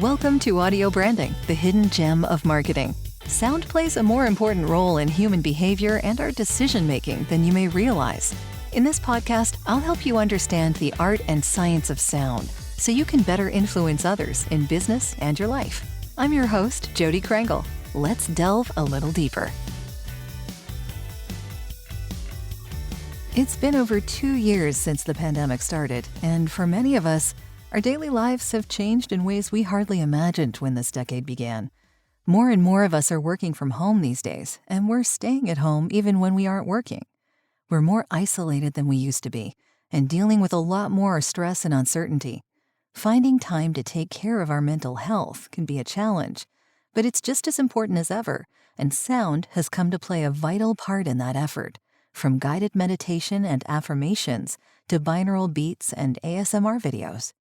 Welcome to audio branding, the hidden gem of marketing. Sound plays a more important role in human behavior and our decision-making than you may realize. In this podcast, I'll help you understand the art and science of sound so you can better influence others in business and your life. I'm your host, Jody Krangle. Let's delve a little deeper. It's been over 2 years since the pandemic started, and for many of us, our daily lives have changed in ways we hardly imagined when this decade began. More and more of us are working from home these days, and we're staying at home even when we aren't working. We're more isolated than we used to be, and dealing with a lot more stress and uncertainty. Finding time to take care of our mental health can be a challenge, but it's just as important as ever, and sound has come to play a vital part in that effort, from guided meditation and affirmations to binaural beats and ASMR videos.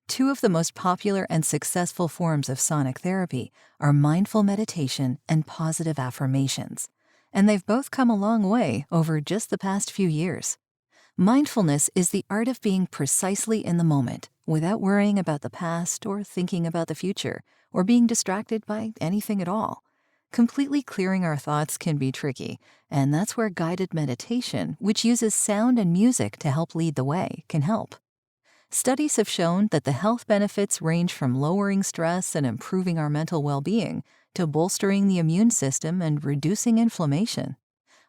Two of the most popular and successful forms of sonic therapy are mindful meditation and positive affirmations, and they've both come a long way over just the past few years. Mindfulness is the art of being precisely in the moment without worrying about the past or thinking about the future or being distracted by anything at all. Completely clearing our thoughts can be tricky, and that's where guided meditation, which uses sound and music to help lead the way, can help. Studies have shown that the health benefits range from lowering stress and improving our mental well-being to bolstering the immune system and reducing inflammation.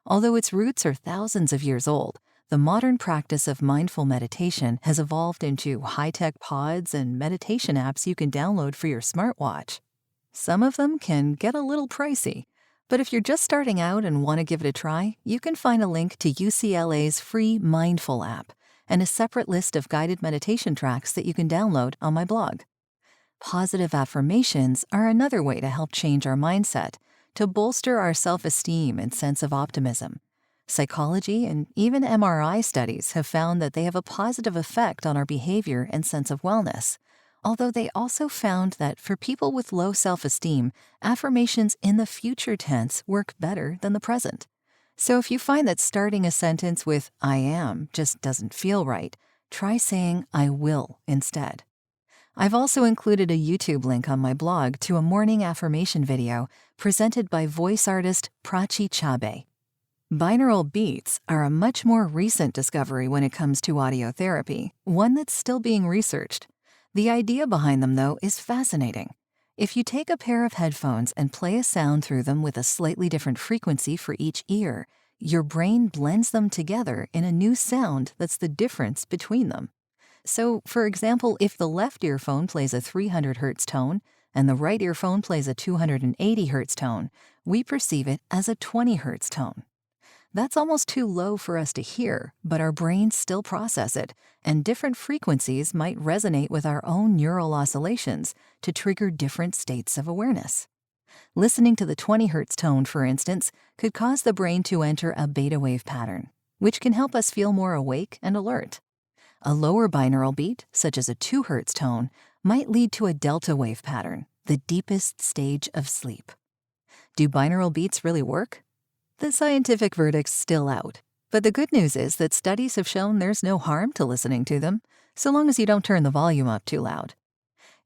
Although its roots are thousands of years old, the modern practice of mindful meditation has evolved into high-tech pods and meditation apps you can download for your smartwatch. Some of them can get a little pricey, but if you're just starting out and want to give it a try, you can find a link to UCLA's free Mindful app and a separate list of guided meditation tracks that you can download on my blog. Positive affirmations are another way to help change our mindset, to bolster our self-esteem and sense of optimism. Psychology and even MRI studies have found that they have a positive effect on our behavior and sense of wellness, although they also found that for people with low self-esteem, affirmations in the future tense work better than the present. So if you find that starting a sentence with "I am" just doesn't feel right, try saying "I will" instead. I've also included a YouTube link on my blog to a morning affirmation video presented by voice artist Prachi Chabe. Binaural beats are a much more recent discovery when it comes to audio therapy, one that's still being researched. The idea behind them, though, is fascinating. If you take a pair of headphones and play a sound through them with a slightly different frequency for each ear, your brain blends them together in a new sound that's the difference between them. So, for example, if the left earphone plays a 300 Hz tone and the right earphone plays a 280 Hz tone, we perceive it as a 20 Hz tone. That's almost too low for us to hear, but our brains still process it, and different frequencies might resonate with our own neural oscillations to trigger different states of awareness. Listening to the 20 Hz tone, for instance, could cause the brain to enter a beta wave pattern, which can help us feel more awake and alert. A lower binaural beat, such as a 2 Hz tone, might lead to a delta wave pattern, the deepest stage of sleep. Do binaural beats really work? The scientific verdict's still out, but the good news is that studies have shown there's no harm to listening to them, so long as you don't turn the volume up too loud.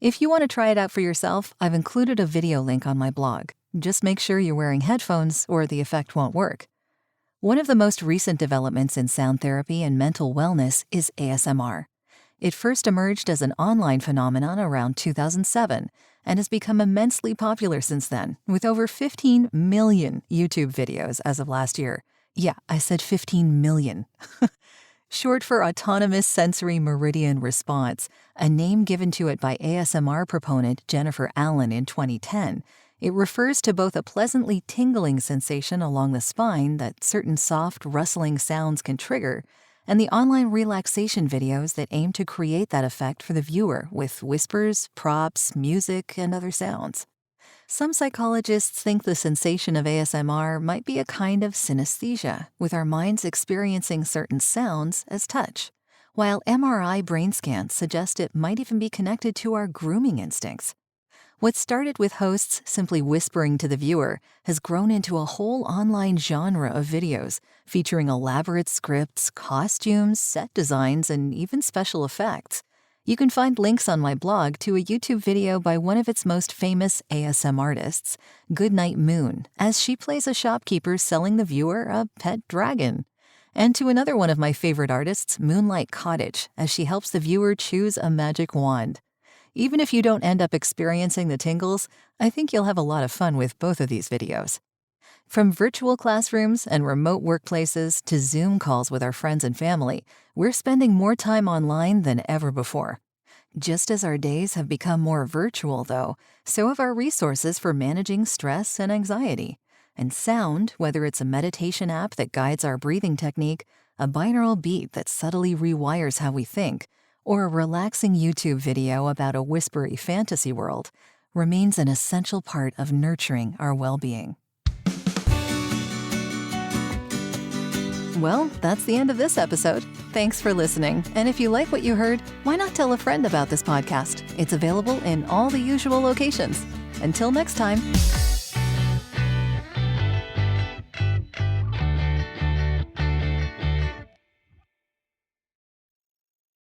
If you want to try it out for yourself, I've included a video link on my blog. Just make sure you're wearing headphones or the effect won't work. One of the most recent developments in sound therapy and mental wellness is ASMR. It first emerged as an online phenomenon around 2007 and has become immensely popular since then, with over 15 million YouTube videos as of last year. Yeah, I said 15 million. Short for Autonomous Sensory Meridian Response, a name given to it by ASMR proponent Jennifer Allen in 2010, it refers to both a pleasantly tingling sensation along the spine that certain soft, rustling sounds can trigger, and the online relaxation videos that aim to create that effect for the viewer with whispers, props, music, and other sounds. Some psychologists think the sensation of ASMR might be a kind of synesthesia, with our minds experiencing certain sounds as touch, while MRI brain scans suggest it might even be connected to our grooming instincts. What started with hosts simply whispering to the viewer has grown into a whole online genre of videos featuring elaborate scripts, costumes, set designs, and even special effects. You can find links on my blog to a YouTube video by one of its most famous ASM artists, Goodnight Moon, as she plays a shopkeeper selling the viewer a pet dragon, and to another one of my favorite artists, Moonlight Cottage, as she helps the viewer choose a magic wand. Even if you don't end up experiencing the tingles, I think you'll have a lot of fun with both of these videos. From virtual classrooms and remote workplaces to Zoom calls with our friends and family, we're spending more time online than ever before. Just as our days have become more virtual, though, so have our resources for managing stress and anxiety. And sound, whether it's a meditation app that guides our breathing technique, a binaural beat that subtly rewires how we think, or a relaxing YouTube video about a whispery fantasy world, remains an essential part of nurturing our well-being. Well, that's the end of this episode. Thanks for listening. And if you like what you heard, why not tell a friend about this podcast? It's available in all the usual locations. Until next time.